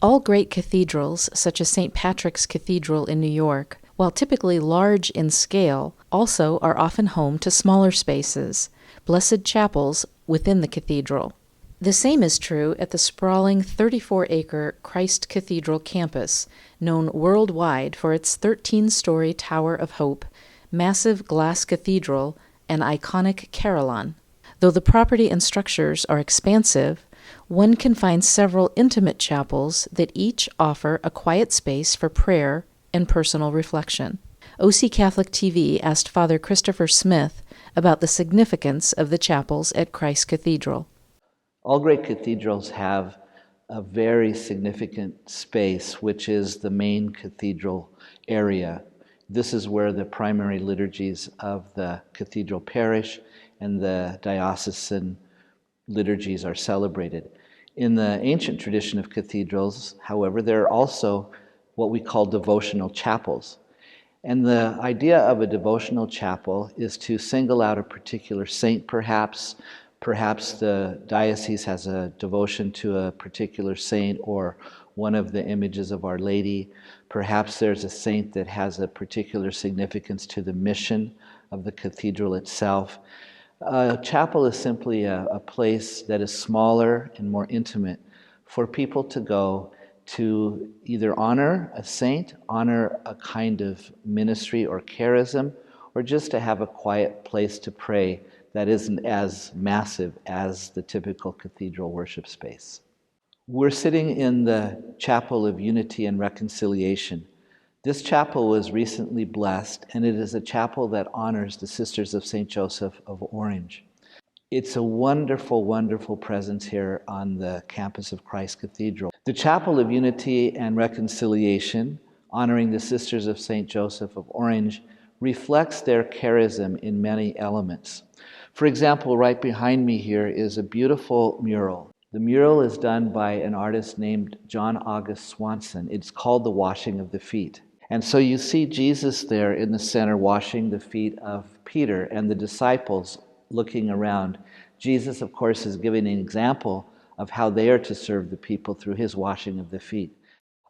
All great cathedrals, such as St. Patrick's Cathedral in New York, while typically large in scale, also are often home to smaller spaces, blessed chapels within the cathedral. The same is true at the sprawling 34-acre Christ Cathedral campus, known worldwide for its 13-story Tower of Hope, massive glass cathedral, and iconic carillon. Though the property and structures are expansive, one can find several intimate chapels that each offer a quiet space for prayer and personal reflection. OC Catholic TV asked Father Christopher Smith about the significance of the chapels at Christ Cathedral. All great cathedrals have a very significant space, which is the main cathedral area. This is where the primary liturgies of the cathedral parish and the diocesan liturgies are celebrated. In the ancient tradition of cathedrals, however, there are also what we call devotional chapels. And the idea of a devotional chapel is to single out a particular saint, perhaps the diocese has a devotion to a particular saint or one of the images of Our Lady. Perhaps there's a saint that has a particular significance to the mission of the cathedral itself. A chapel is simply a place that is smaller and more intimate for people to go to either honor a saint, honor a kind of ministry or charism, or just to have a quiet place to pray that isn't as massive as the typical cathedral worship space. We're sitting in the Chapel of Unity and Reconciliation. This chapel was recently blessed, and it is a chapel that honors the Sisters of St. Joseph of Orange. It's a wonderful, wonderful presence here on the campus of Christ Cathedral. The Chapel of Unity and Reconciliation, honoring the Sisters of St. Joseph of Orange, reflects their charism in many elements. For example, right behind me here is a beautiful mural. The mural is done by an artist named John August Swanson. It's called The Washing of the Feet. And so you see Jesus there in the center washing the feet of Peter and the disciples looking around. Jesus, of course, is giving an example of how they are to serve the people through his washing of the feet.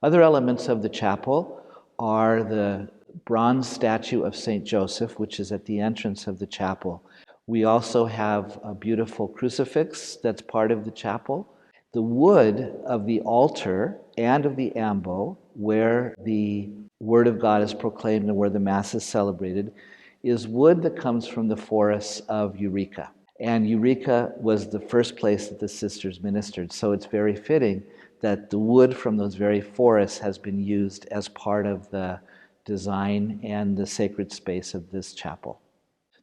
Other elements of the chapel are the bronze statue of St. Joseph, which is at the entrance of the chapel. We also have a beautiful crucifix that's part of the chapel. The wood of the altar and of the ambo, where the Word of God is proclaimed and where the Mass is celebrated, is wood that comes from the forests of Eureka. And Eureka was the first place that the sisters ministered. So it's very fitting that the wood from those very forests has been used as part of the design and the sacred space of this chapel.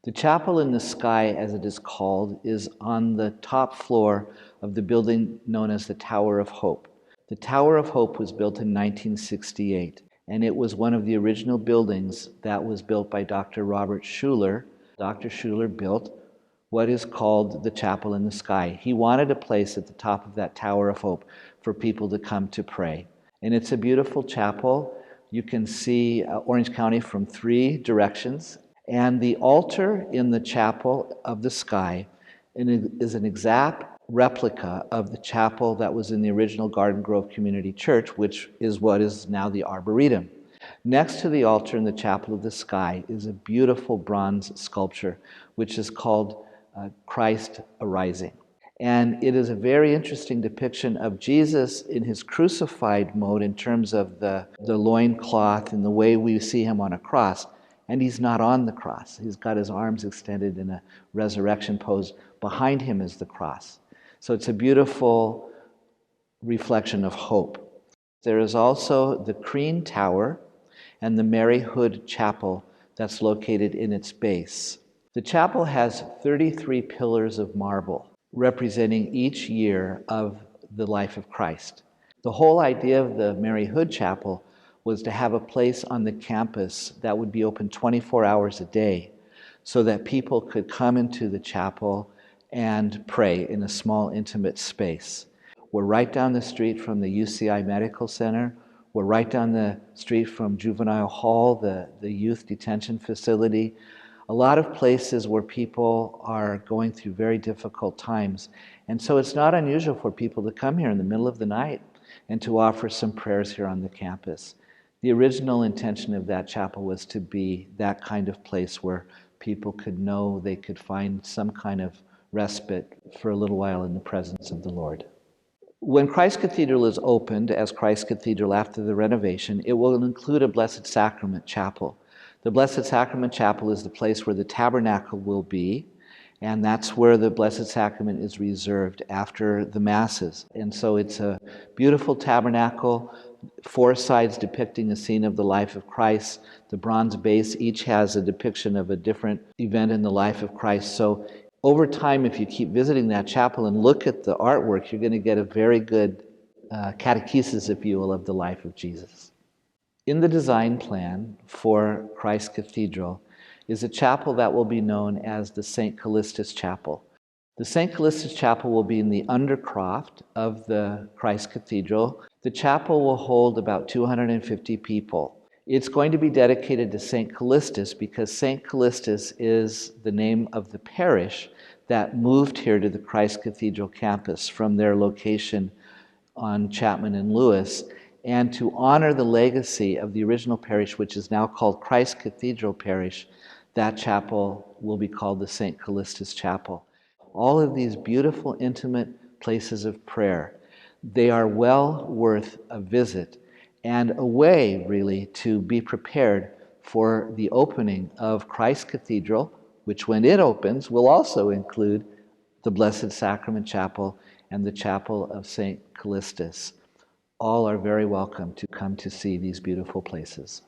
The chapel in the sky, as it is called, is on the top floor of the building known as the Tower of Hope. The Tower of Hope was built in 1968, and it was one of the original buildings that was built by Dr. Robert Schuller. Dr. Schuller built what is called the Chapel in the Sky. He wanted a place at the top of that Tower of Hope for people to come to pray. And it's a beautiful chapel. You can see Orange County from 3 directions. And the altar in the Chapel of the Sky is an exact replica of the chapel that was in the original Garden Grove Community Church, which is what is now the Arboretum. Next to the altar in the Chapel of the Sky is a beautiful bronze sculpture, which is called Christ Arising. And it is a very interesting depiction of Jesus in his crucified mode in terms of the loincloth and the way we see him on a cross. And he's not on the cross. He's got his arms extended in a resurrection pose. Behind him is the cross. So it's a beautiful reflection of hope. There is also the Crean Tower and the Mary Hood Chapel that's located in its base. The chapel has 33 pillars of marble representing each year of the life of Christ. The whole idea of the Mary Hood Chapel was to have a place on the campus that would be open 24 hours a day so that people could come into the chapel and pray in a small, intimate space. We're right down the street from the UCI Medical Center. We're right down the street from Juvenile Hall, the youth detention facility. A lot of places where people are going through very difficult times. And so it's not unusual for people to come here in the middle of the night and to offer some prayers here on the campus. The original intention of that chapel was to be that kind of place where people could know they could find some kind of respite for a little while in the presence of the Lord. When Christ Cathedral is opened as Christ Cathedral after the renovation, it will include a Blessed Sacrament chapel. The Blessed Sacrament chapel is the place where the tabernacle will be, and that's where the Blessed Sacrament is reserved after the Masses. And so it's a beautiful tabernacle, 4 sides depicting a scene of the life of Christ. The bronze base each has a depiction of a different event in the life of Christ. So over time, if you keep visiting that chapel and look at the artwork, you're going to get a very good catechesis, if you will, of the life of Jesus. In the design plan for Christ Cathedral is a chapel that will be known as the St. Callistus Chapel. The St. Callistus Chapel will be in the undercroft of the Christ Cathedral. The chapel will hold about 250 people. It's going to be dedicated to St. Callistus because St. Callistus is the name of the parish that moved here to the Christ Cathedral campus from their location on Chapman and Lewis. And to honor the legacy of the original parish, which is now called Christ Cathedral Parish, that chapel will be called the St. Callistus Chapel. All of these beautiful, intimate places of prayer, they are well worth a visit and a way, really, to be prepared for the opening of Christ Cathedral, which when it opens will also include the Blessed Sacrament Chapel and the Chapel of St. Callistus. All are very welcome to come to see these beautiful places.